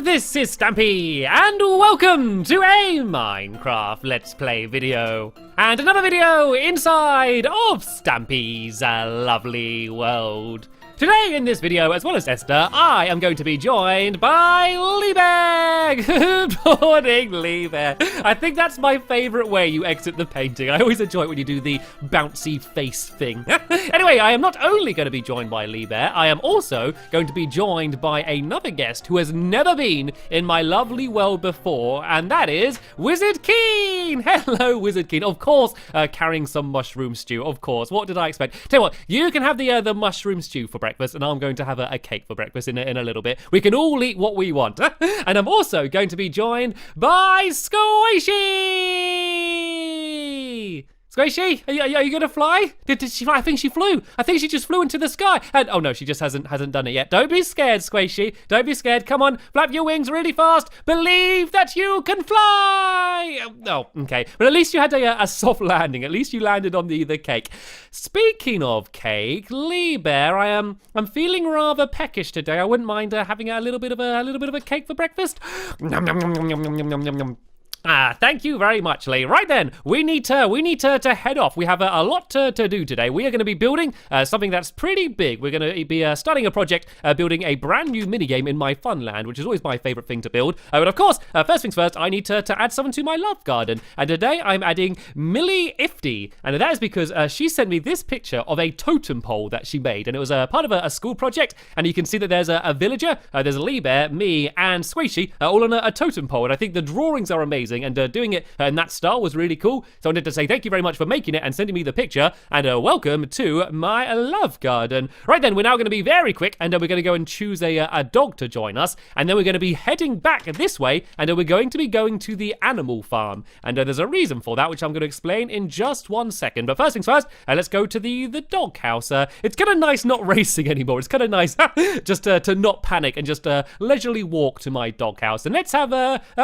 this is Stampy, and welcome to a Minecraft Let's Play video. And another video inside of Stampy's lovely world. Today in this video, as well as Esther, I am going to be joined by Lieberg! Good morning, Lieberg. I think that's my favourite way you exit the painting. I always enjoy it when you do the bouncy face thing. Anyway, I am not only going to be joined by Lieberg, I am also going to be joined by another guest who has never been in my lovely world before, and that is Wizard Keen! Hello, Wizard Keen. Of course, carrying some mushroom stew, of course. What did I expect? Tell you what, you can have the mushroom stew for breakfast, and I'm going to have a cake for breakfast in a little bit. We can all eat what we want. And I'm also going to be joined by Squishy! Squishy, are you gonna fly? Did she fly? I think she flew. I think she just flew into the sky. And oh no, she just hasn't done it yet. Don't be scared, Squishy. Don't be scared. Come on, flap your wings really fast. Believe that you can fly. Oh, okay. But at least you had a soft landing. At least you landed on the cake. Speaking of cake, Lieber, I'm feeling rather peckish today. I wouldn't mind having a little bit of a cake for breakfast. Nom, nom, nom, nom, nom, nom, nom, nom, nom. Thank you very much, Lee. Right then, we need to head off. We have a lot to do today. We are going to be building something that's pretty big. We're going to be starting a project building a brand new minigame in my funland, which is always my favorite thing to build. But of course, first things first, I need to add someone to my love garden. And today I'm adding Millie Ifty. And that is because she sent me this picture of a totem pole that she made. And it was part of a school project. And you can see that there's a villager, there's a Lieber, me, and Squishy all on a totem pole. And I think the drawings are amazing. And doing it in that style was really cool. So I wanted to say thank you very much for making it and sending me the picture. And welcome to my love garden. Right then, we're now going to be very quick. And we're going to go and choose a dog to join us. And then we're going to be heading back this way. And we're going to be going to the animal farm. And there's a reason for that, which I'm going to explain in just 1 second. But first things first, let's go to the dog house. It's kind of nice not racing anymore. It's kind of nice just to not panic and just leisurely walk to my dog house. And let's have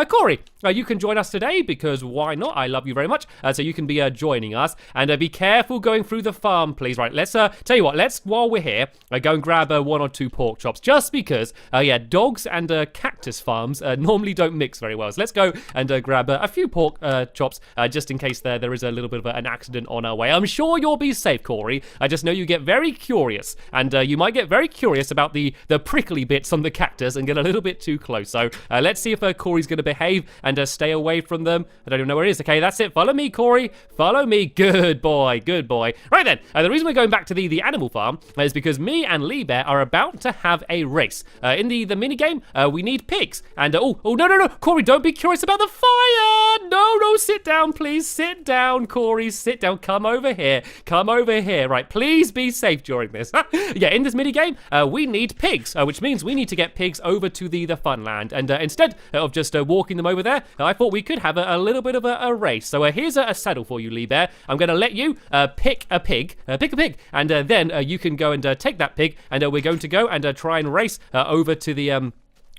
Corey. You can join us today because why not? I love you very much. So you can be joining us, and be careful going through the farm, please. Right, let's tell you what. Let's while we're here, go and grab 1 or 2 pork chops, just because dogs and cactus farms normally don't mix very well. So let's go and grab a few pork chops, just in case there is a little bit of an accident on our way. I'm sure you'll be safe, Corey. I just know you get very curious, and you might get very curious about the prickly bits on the cactus and get a little bit too close. So let's see if Corey's going to behave and stay away from them. I don't even know where it is. Okay, that's it. Follow me, Corey. Follow me. Good boy. Good boy. Right then, the reason we're going back to the animal farm is because me and Lieber are about to have a race. In the mini game, we need pigs. And no, Corey, don't be curious about the fire. No, sit down, please. Sit down, Corey. Sit down. Come over here. Come over here. Right, please be safe during this. Yeah, in this mini game, we need pigs, which means we need to get pigs over to the funland. And instead of just walking them over there, I thought we could have a little bit of a race. So here's a saddle for you, Lieber. I'm going to let you pick a pig, and then you can go and take that pig, and we're going to go and try and race over to the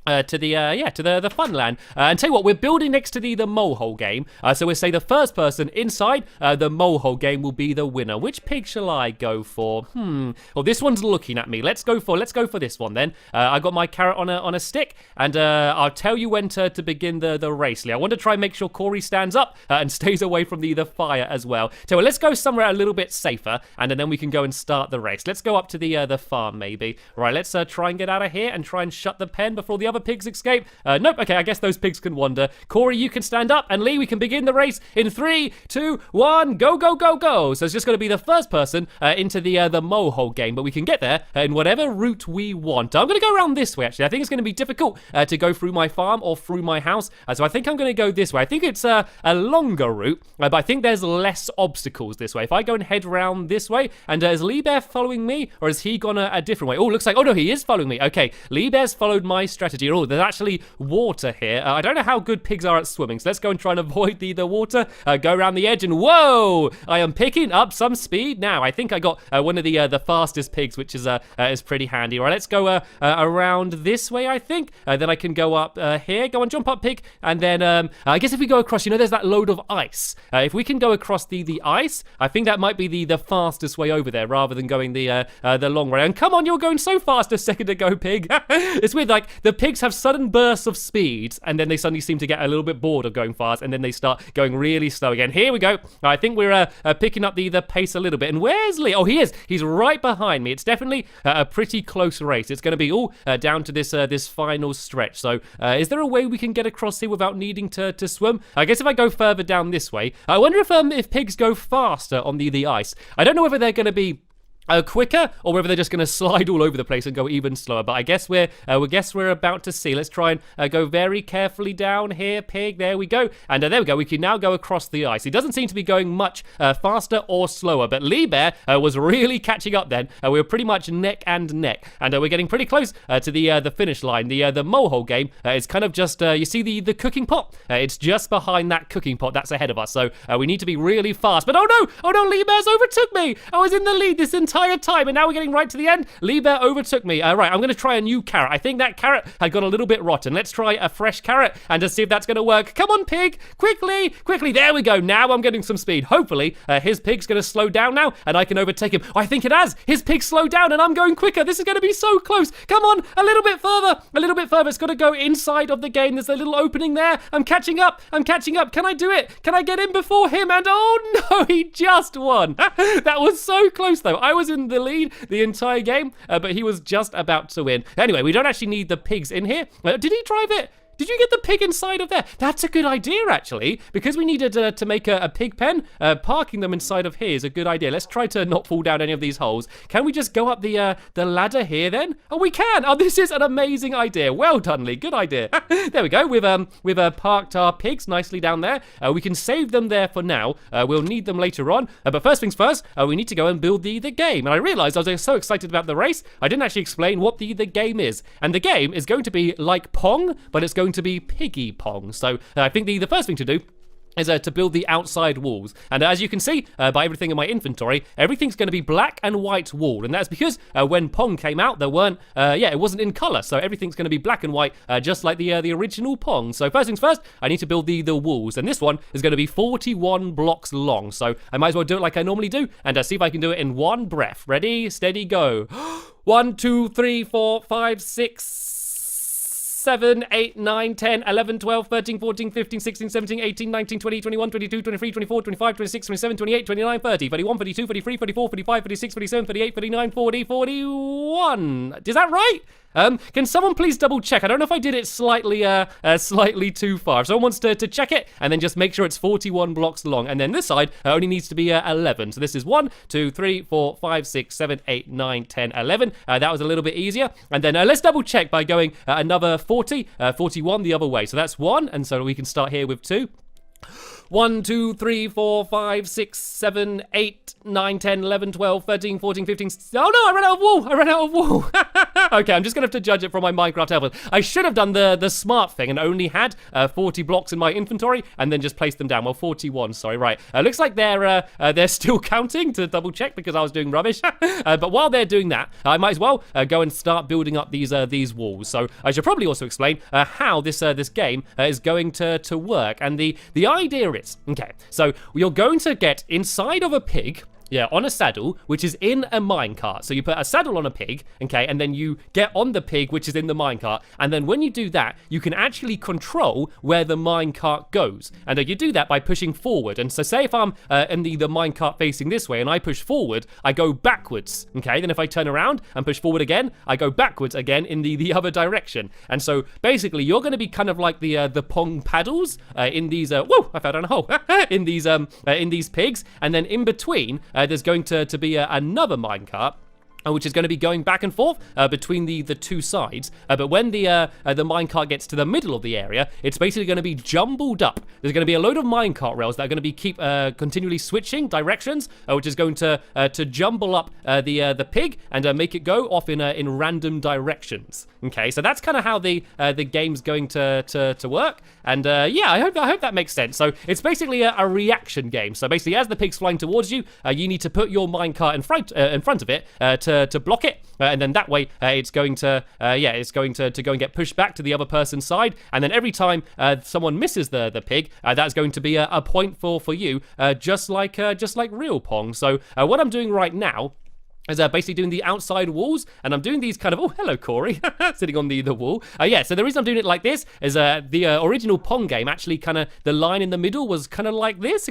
funland. And tell you what, we're building next to the molehole game. So we'll say the first person inside the molehole game will be the winner. Which pig shall I go for? Well, this one's looking at me. Let's go for this one then. I got my carrot on a stick, and I'll tell you when to begin the race. I want to try and make sure Corey stands up and stays away from the fire as well. So let's go somewhere a little bit safer, and then we can go and start the race. Let's go up to the farm maybe. Right, let's try and get out of here and try and shut the pen before the other pigs escape. Nope. Okay, I guess those pigs can wander. Corey, you can stand up, and Lee, we can begin the race in 3, 2, 1, go, go, go, go. So it's just going to be the first person into the molehole game, but we can get there in whatever route we want. I'm going to go around this way, actually. I think it's going to be difficult to go through my farm or through my house, so I think I'm going to go this way. I think it's a longer route, but I think there's less obstacles this way. If I go and head around this way, and is Lieber following me, or has he gone a different way? Oh, looks like, oh no, he is following me. Okay, Lieber's followed my strategy. Oh, there's actually water here. I don't know how good pigs are at swimming, so let's go and try and avoid the water. Go around the edge, and whoa! I am picking up some speed now. I think I got one of the fastest pigs, which is pretty handy. Right, let's go around this way, I think. Then I can go up here. Go on, jump up, pig. And then I guess if we go across, there's that load of ice. If we can go across the ice, I think that might be the fastest way over there, rather than going the long way. And come on, you're going so fast a second ago, pig. It's weird, like the pigs pigs have sudden bursts of speed, and then they suddenly seem to get a little bit bored of going fast, and then they start going really slow again. Here we go. I think we're picking up the pace a little bit. And where's Lee? Oh, he is. He's right behind me. It's definitely a pretty close race. It's going to be all down to this final stretch. So is there a way we can get across here without needing to swim? I guess if I go further down this way, I wonder if pigs go faster on the ice. I don't know whether they're going to be quicker, or whether they're just going to slide all over the place and go even slower. But I guess we're about to see. Let's try and go very carefully down here, pig. There we go. And there we go. We can now go across the ice. He doesn't seem to be going much faster or slower. But Lee Bear was really catching up then. We were pretty much neck and neck. And we're getting pretty close to the finish line. The mole game is kind of just, you see the cooking pot? It's just behind that cooking pot. That's ahead of us. So we need to be really fast. But oh no, Lee Bear's overtook me. I was in the lead this entire time, and now we're getting right to the end. Lee Bear overtook me. Right, I'm going to try a new carrot. I think that carrot had got a little bit rotten. Let's try a fresh carrot and just see if that's going to work. Come on, pig. Quickly. There we go. Now I'm getting some speed. Hopefully, his pig's going to slow down now, and I can overtake him. Oh, I think it has. His pig slowed down, and I'm going quicker. This is going to be so close. Come on, a little bit further. It's got to go inside of the game. There's a little opening there. I'm catching up. Can I do it? Can I get in before him? And oh no, he just won. That was so close, though. I was in the lead the entire game, but he was just about to win. Anyway, we don't actually need the pigs in here. Did he drive it? Did you get the pig inside of there? That's a good idea, actually. Because we needed to make a pig pen, parking them inside of here is a good idea. Let's try to not fall down any of these holes. Can we just go up the ladder here then? Oh, we can. Oh, this is an amazing idea. Well done, Lee. Good idea. There we go. We've parked our pigs nicely down there. We can save them there for now. We'll need them later on. But first things first, we need to go and build the game. And I realized I was so excited about the race, I didn't actually explain what the game is. And the game is going to be like Pong, but it's going to be piggy Pong. So I think the first thing to do is to build the outside walls. And as you can see by everything in my inventory, everything's going to be black and white walled. And that's because when Pong came out, there weren't, it wasn't in color. So everything's going to be black and white, just like the original Pong. So first things first, I need to build the walls. And this one is going to be 41 blocks long. So I might as well do it like I normally do and see if I can do it in one breath. Ready, steady, go. 1, 2, 3, 4, 5, 6, 7, 8, 9, 10, 11, 12, 13, 14, 15, 16, 17, 18, 19, 20, 21, 22, 23, 24, 25, 26, 27, 28, 29, 30, 31, 32, 33, 34, 35, 36, 37, 38, 39, 40, 41. Is that right? Can someone please double check? I don't know if I did it slightly too far. If someone wants to check it and then just make sure it's 41 blocks long. And then this side only needs to be 11. So this is 1, 2, 3, 4, 5, 6, 7, 8, 9, 10, 11. That was a little bit easier. And then let's double check by going another 41 the other way. So that's 1. And so we can start here with 2. 1, 2, 3, 4, 5, 6, 7, 8, 9, 10, 11, 12, 13, 14, 15. Oh no, I ran out of wool. Okay, I'm just going to have to judge it from my Minecraft effort. I should have done the smart thing and only had 40 blocks in my inventory and then just placed them down. Well, 41, sorry, right. Looks like they're still counting to double check because I was doing rubbish. But while they're doing that, I might as well go and start building up these walls. So I should probably also explain how this game is going to work. And the idea is, okay, so you're going to get inside of a pig, yeah, on a saddle, which is in a minecart. So you put a saddle on a pig, okay, and then you get on the pig, which is in the minecart. And then when you do that, you can actually control where the minecart goes. And you do that by pushing forward. And so say if I'm in the minecart facing this way and I push forward, I go backwards, okay? Then if I turn around and push forward again, I go backwards again in the other direction. And so basically you're going to be kind of like the Pong paddles in these, whoa, I fell down a hole, in these pigs. And then in between, there's going to be another minecart, which is going to be going back and forth between the two sides. But when the minecart gets to the middle of the area, it's basically going to be jumbled up. There's going to be a load of minecart rails that are going to be continually switching directions, which is going to jumble up the pig and make it go off in random directions. Okay, so that's kind of how the game's going to work. And yeah, I hope that makes sense. So it's basically a reaction game. So basically, as the pig's flying towards you, you need to put your minecart in front of it to block it, and then that way it's going to go and get pushed back to the other person's side. And then every time someone misses the pig, that's going to be a point for you, just like real Pong. So what I'm doing right now is basically doing the outside walls, and I'm doing these kind of, oh, hello, Corey, sitting on the wall. Yeah, so the reason I'm doing it like this is the original Pong game, actually kind of, the line in the middle was kind of like this,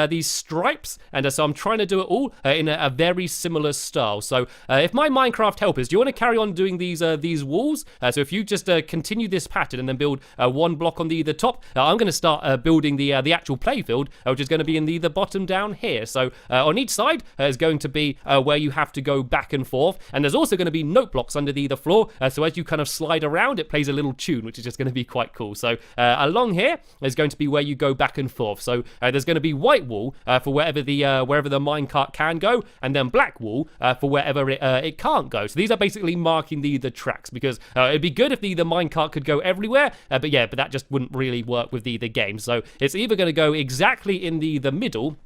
these stripes, and so I'm trying to do it all in a very similar style. So if my Minecraft helpers, do you want to carry on doing these walls? So if you just continue this pattern and then build one block on the top, I'm going to start building the actual playfield, which is going to be in the bottom down here. So on each side is going to be where you have to go back and forth, and there's also going to be note blocks under the floor, so as you kind of slide around, it plays a little tune, which is just going to be quite cool. So along here is going to be where you go back and forth. So there's going to be white wall for wherever the minecart can go, and then black wall for wherever it can't go. So these are basically marking the tracks, because it'd be good if the minecart could go everywhere, but that just wouldn't really work with the game. So it's either going to go exactly in the middle,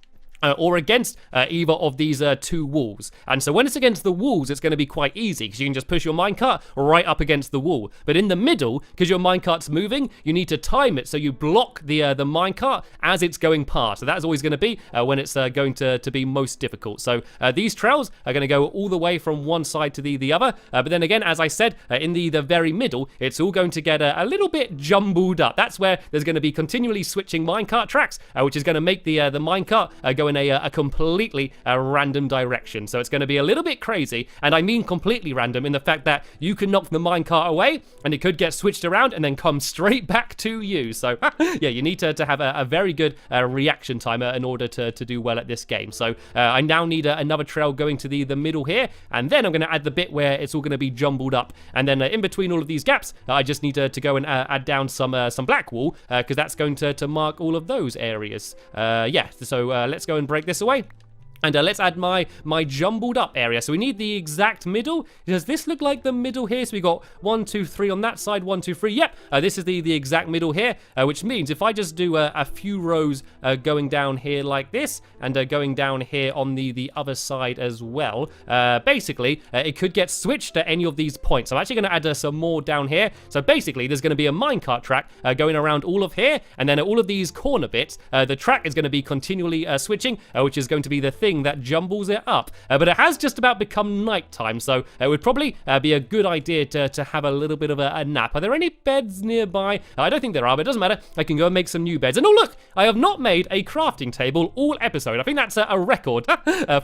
or against either of these two walls. And so when it's against the walls, it's going to be quite easy, because you can just push your minecart right up against the wall. But in the middle, because your minecart's moving, you need to time it so you block the minecart as it's going past. So that's always going to be when it's going to be most difficult. So these trails are going to go all the way from one side to the other. But then again, as I said, in the very middle, it's all going to get a little bit jumbled up. That's where there's going to be continually switching minecart tracks, which is going to make the minecart go in a completely random direction. So it's going to be a little bit crazy, and I mean completely random in the fact that you can knock the minecart away and it could get switched around and then come straight back to you. So yeah, you need to have a very good reaction timer in order to do well at this game. So I now need another trail going to the middle here, and then I'm going to add the bit where it's all going to be jumbled up, and then in between all of these gaps, I just need to go and add down some black wool, because that's going to mark all of those areas. Yeah, so let's go and break this away. And let's add my jumbled up area. So we need the exact middle. Does this look like the middle here? So we got 1, 2, 3 on that side, 1, 2, 3. Yep, this is the exact middle here, which means if I just do a few rows going down here like this, and going down here on the other side as well, basically it could get switched at any of these points. So I'm actually going to add some more down here. So basically there's going to be a minecart track going around all of here, and then at all of these corner bits, the track is going to be continually switching, which is going to be the thing that jumbles it up. But it has just about become nighttime, so it would probably be a good idea to have a little bit of a nap. Are there any beds nearby? I don't think there are, but it doesn't matter. I can go and make some new beds. And oh look, I have not made a crafting table all episode. I think that's a record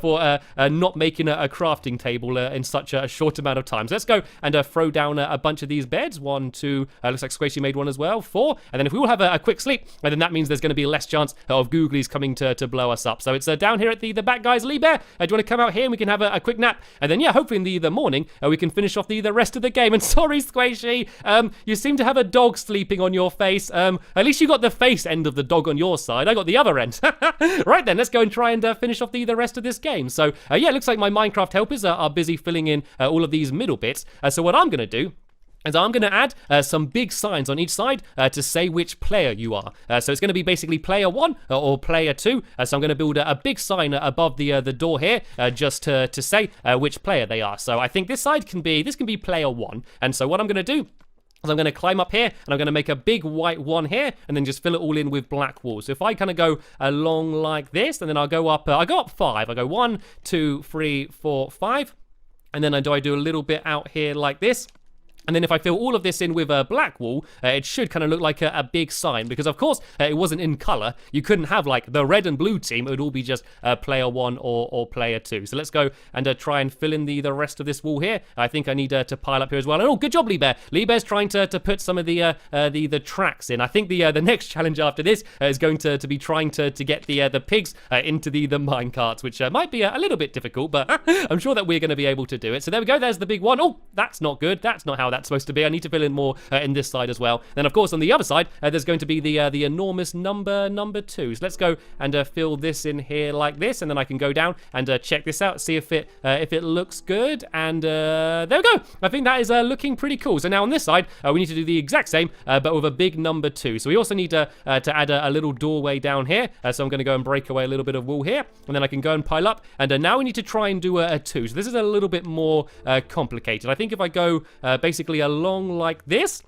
for not making a crafting table in such a short amount of time. So let's go and throw down a bunch of these beds. 1, 2, looks like Squishy made one as well. 4, and then if we all have a quick sleep, then that means there's going to be less chance of googlies coming to blow us up. So it's down here at the back, guys. Lee Bear, do you want to come out here and we can have a quick nap? And then, yeah, hopefully in the morning, we can finish off the rest of the game. And sorry, Squishy, you seem to have a dog sleeping on your face. At least you got the face end of the dog on your side. I got the other end. Right then, let's go and try and finish off the rest of this game. So, yeah, it looks like my Minecraft helpers are busy filling in all of these middle bits. So what I'm going to do is I'm going to add some big signs on each side to say which player you are. So it's going to be basically player 1 or player 2. So I'm going to build a big sign above the door here just to say which player they are. So I think this can be player 1. And so what I'm going to do is I'm going to climb up here and I'm going to make a big white one here and then just fill it all in with black wool. So if I kind of go along like this, and then I'll go up, 5. I go 1, 2, 3, 4, 5. And then I do a little bit out here like this. And then if I fill all of this in with a black wool, it should kind of look like a big sign, because of course it wasn't in color. You couldn't have like the red and blue team. It would all be just player 1 or player 2. So let's go and try and fill in the rest of this wool here. I think I need to pile up here as well. And oh, good job, Lee Bear. Lee Bear's trying to put some of the tracks in. I think the next challenge after this is going to be trying to get the pigs into the mine carts, which might be a little bit difficult, but I'm sure that we're going to be able to do it. So there we go. There's the big one. Oh, that's not good. That's not how that's supposed to be. I need to fill in more in this side as well. Then of course on the other side there's going to be the enormous number 2. So let's go and fill this in here like this, and then I can go down and check this out, see if it looks good, and there we go. I think that is looking pretty cool. So now on this side we need to do the exact same but with a big number 2. So we also need to add a little doorway down here. So I'm going to go and break away a little bit of wool here, and then I can go and pile up, and now we need to try and do a 2. So this is a little bit more complicated. I think if I go basically along like this,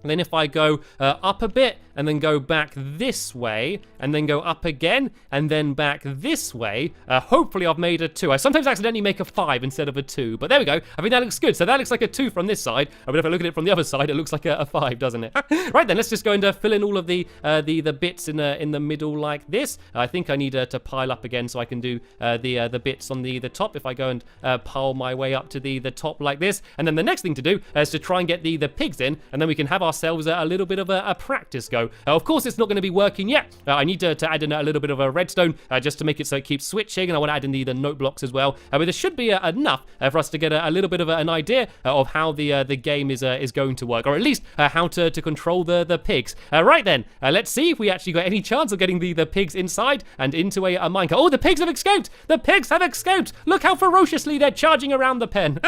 and then if I go up a bit, and then go back this way, and then go up again, and then back this way. Hopefully I've made a 2. I sometimes accidentally make a 5 instead of a 2, but there we go. I think that looks good. So that looks like a 2 from this side, but if I look at it from the other side, it looks like a 5, doesn't it? Right then, let's just go and fill in all of the bits in the middle like this. I think I need to pile up again so I can do the bits on the top. If I go and pile my way up to the top like this, and then the next thing to do is to try and get the pigs in, and then we can have ourselves a little bit of a practice go. Of course, it's not going to be working yet. I need to add in a little bit of a redstone just to make it so it keeps switching, and I want to add in the note blocks as well. But there should be enough for us to get a little bit of an idea of how the game is going to work, or at least how to control the pigs. Right then, let's see if we actually got any chance of getting the pigs inside and into a minecart. Oh, the pigs have escaped! The pigs have escaped! Look how ferociously they're charging around the pen.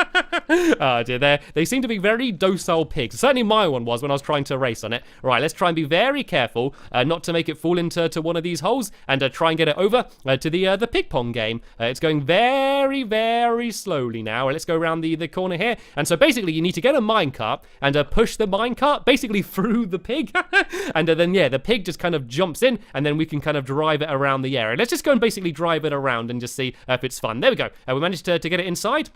Oh dear, they seem to be very docile pigs. Certainly my one was when I was trying to race on it. Right, let's try and be very careful not to make it fall into one of these holes, and try and get it over to the pig pong game. It's going very, very slowly now. Let's go around the corner here. And so basically you need to get a minecart and push the minecart basically through the pig. And then, yeah, the pig just kind of jumps in, and then we can kind of drive it around the area. Let's just go and basically drive it around and just see if it's fun. There we go. We managed to get it inside.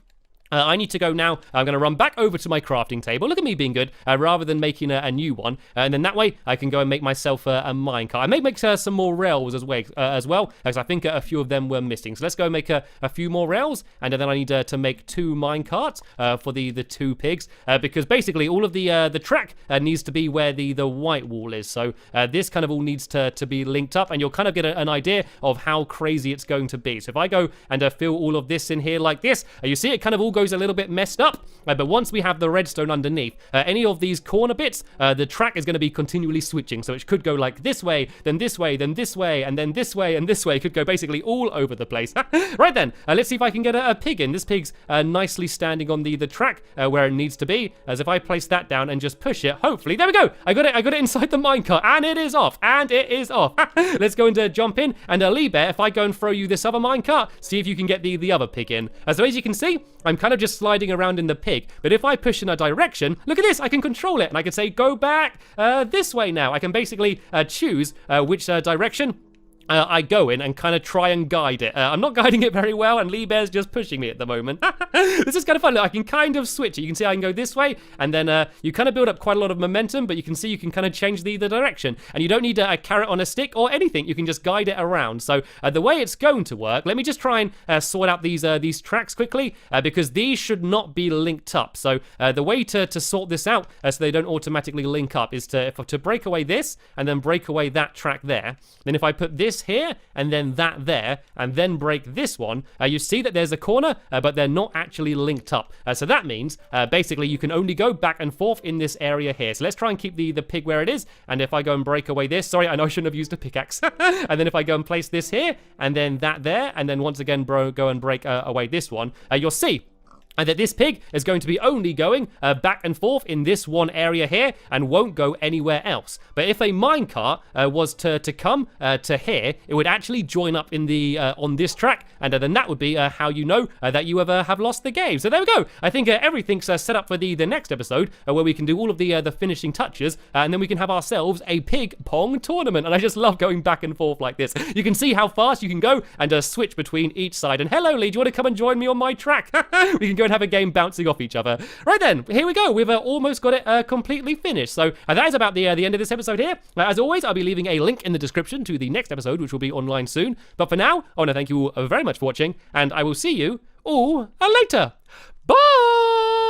I need to go now. I'm going to run back over to my crafting table. Look at me being good, rather than making a new one. And then that way, I can go and make myself a minecart. I may make some more rails as well, because I think a few of them were missing. So let's go make a few more rails, and then I need to make 2 minecarts for the 2 pigs, because basically all of the track needs to be where the white wall is. So this kind of all needs to be linked up, and you'll kind of get an idea of how crazy it's going to be. So if I go and fill all of this in here like this, you see it kind of all goes a little bit messed up, but once we have the redstone underneath, any of these corner bits, the track is going to be continually switching, so it could go like this way, then this way, then this way, and then this way, and this way. It could go basically all over the place. Right then, let's see if I can get a pig in. This pig's nicely standing on the track where it needs to be, as if I place that down and just push it, hopefully, there we go, I got it inside the minecart, and it is off, Let's go and jump in, and Lee Bear, if I go and throw you this other minecart, see if you can get the other pig in. So as you can see, I'm kind of just sliding around in the pig, but if I push in a direction, look at this, I can control it, and I can say go back this way now. I can basically choose which direction I go in and kind of try and guide it. I'm not guiding it very well, and Lee Bear's just pushing me at the moment. This is kind of fun. Look, I can kind of switch it. You can see I can go this way, and then you kind of build up quite a lot of momentum, but you can see you can kind of change the direction, and you don't need a carrot on a stick or anything. You can just guide it around. So the way it's going to work, let me just try and sort out these tracks quickly, because these should not be linked up. So the way to sort this out so they don't automatically link up is to break away this, and then break away that track there. Then if I put this here, and then that there, and then break this one, you see that there's a corner, but they're not actually linked up. So that means basically you can only go back and forth in this area here. So let's try and keep the pig where it is, and if I go and break away this, sorry, I know I shouldn't have used a pickaxe. And then if I go and place this here, and then that there, and then once again go and break away this one, you'll see and that this pig is going to be only going back and forth in this one area here and won't go anywhere else. But if a minecart was to come to here, it would actually join up in the on this track, and then that would be how you know that you have lost the game. So there we go. I think everything's set up for the next episode where we can do all of the finishing touches, and then we can have ourselves a pig pong tournament. And I just love going back and forth like this. You can see how fast you can go and switch between each side. And hello, Lee, do you want to come and join me on my track? We can go and have a game bouncing off each other. Right then, here we go. We've almost got it completely finished. So that is about the end of this episode here. As always, I'll be leaving a link in the description to the next episode, which will be online soon. But for now, I want to thank you all very much for watching, and I will see you all later. Bye!